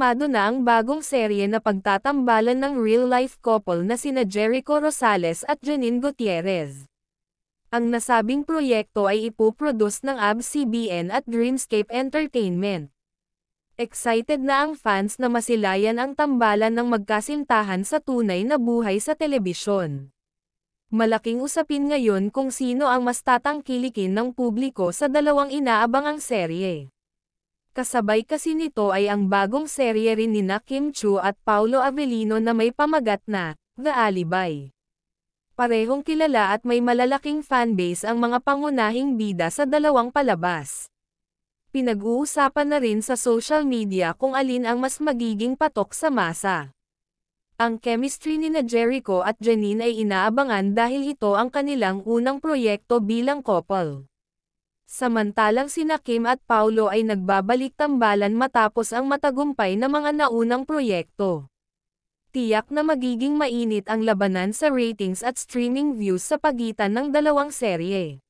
kumpirmado na ang bagong serye na pagtatambalan ng real-life couple na sina Jericho Rosales at Janine Gutierrez. Ang nasabing proyekto ay ipoproduce ng ABS-CBN at Dreamscape Entertainment. Excited na ang fans na masilayan ang tambalan ng magkasintahan sa tunay na buhay sa telebisyon. Malaking usapin ngayon kung sino ang mas tatangkilikin ng publiko sa dalawang inaabangang serye. Kasabay kasi nito ay ang bagong serye rin nina Kim Chiu at Paolo Avellino na may pamagat na The Alibi. Parehong kilala at may malalaking fanbase ang mga pangunahing bida sa dalawang palabas. Pinag-uusapan na rin sa social media kung alin ang mas magiging patok sa masa. Ang chemistry ni Jericho at Janine ay inaabangan dahil ito ang kanilang unang proyekto bilang couple. Samantalang sina Kim at Paolo ay nagbabalik tambalan matapos ang matagumpay na mga naunang proyekto. Tiyak na magiging mainit ang labanan sa ratings at streaming views sa pagitan ng dalawang serye.